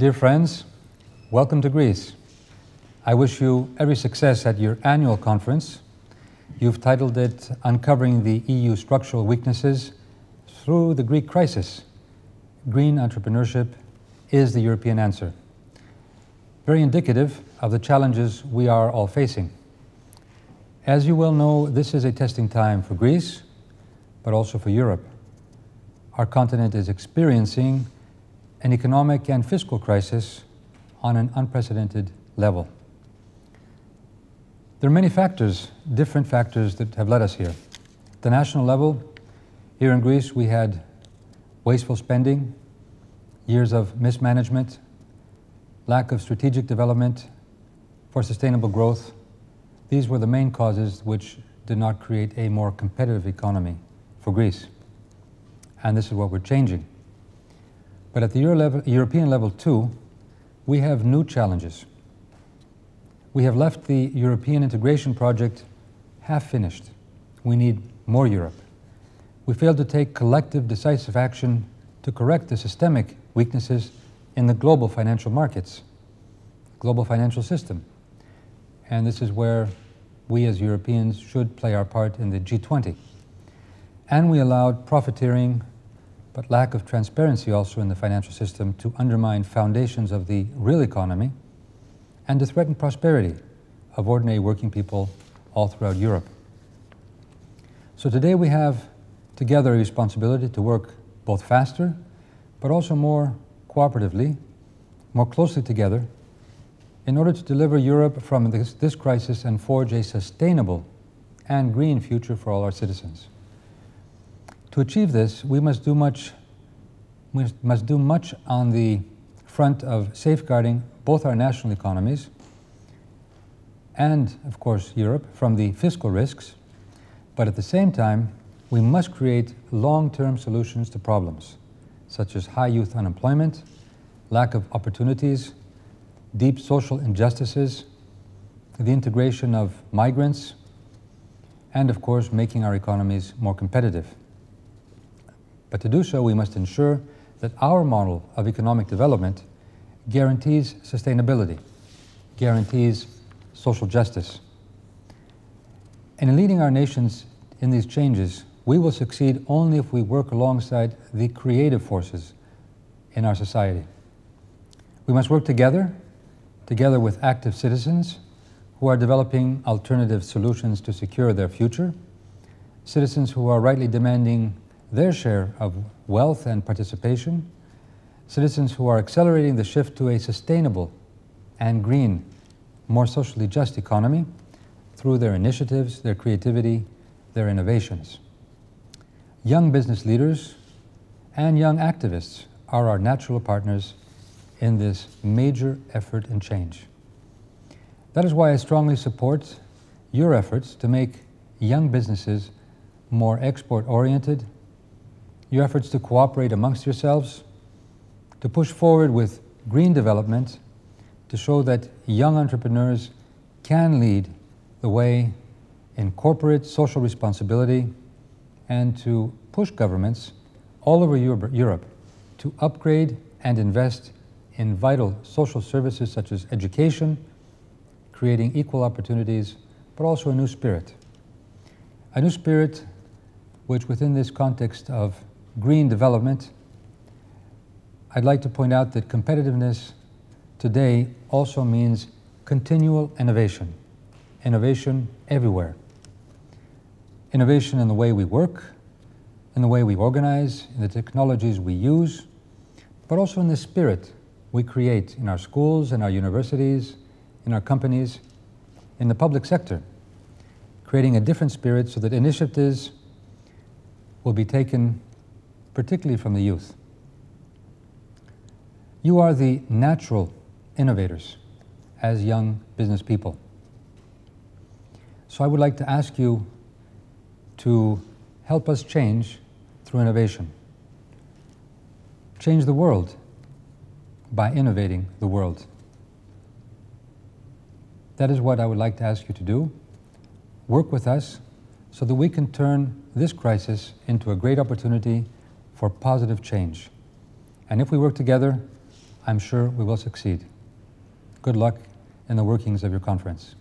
Dear friends, welcome to Greece. I wish you every success at your annual conference. You've titled it Uncovering the EU Structural Weaknesses Through the Greek Crisis. Green entrepreneurship is the European answer. Very indicative of the challenges we are all facing. As you well know, this is a testing time for Greece, but also for Europe. Our continent is experiencing an economic and fiscal crisis on an unprecedented level. There are many factors, different factors that have led us here. At the national level, here in Greece, we had wasteful spending, years of mismanagement, lack of strategic development for sustainable growth. These were the main causes which did not create a more competitive economy for Greece. And this is what we're changing. But at the European level too, we have new challenges. We have left the European integration project half finished. We need more Europe. We failed to take collective, decisive action to correct the systemic weaknesses in the global financial markets, global financial system. And this is where we as Europeans should play our part in the G20. And we allowed profiteering, but lack of transparency also in the financial system to undermine foundations of the real economy and to threaten prosperity of ordinary working people all throughout Europe. So today we have together a responsibility to work both faster, but also more cooperatively, more closely together, in order to deliver Europe from this crisis and forge a sustainable and green future for all our citizens. To achieve this, we must do much on the front of safeguarding both our national economies and, of course, Europe from the fiscal risks, but at the same time, we must create long-term solutions to problems, such as high youth unemployment, lack of opportunities, deep social injustices, the integration of migrants, and, of course, making our economies more competitive. But to do so, we must ensure that our model of economic development guarantees sustainability, guarantees social justice. And in leading our nations in these changes, we will succeed only if we work alongside the creative forces in our society. We must work together with active citizens who are developing alternative solutions to secure their future, citizens who are rightly demanding their share of wealth and participation, citizens who are accelerating the shift to a sustainable and green, more socially just economy through their initiatives, their creativity, their innovations. Young business leaders and young activists are our natural partners in this major effort and change. That is why I strongly support your efforts to make young businesses more export-oriented, your efforts to cooperate amongst yourselves, to push forward with green development, to show that young entrepreneurs can lead the way in corporate social responsibility, and to push governments all over Europe to upgrade and invest in vital social services such as education, creating equal opportunities, but also a new spirit. A new spirit which, within this context of green development, I'd like to point out that competitiveness today also means continual innovation. Innovation everywhere. Innovation in the way we work, in the way we organize, in the technologies we use, but also in the spirit we create in our schools, in our universities, in our companies, in the public sector, creating a different spirit so that initiatives will be taken particularly from the youth. You are the natural innovators as young business people. So I would like to ask you to help us change through innovation. Change the world by innovating the world. That is what I would like to ask you to do. Work with us so that we can turn this crisis into a great opportunity for positive change. And if we work together, I'm sure we will succeed. Good luck in the workings of your conference.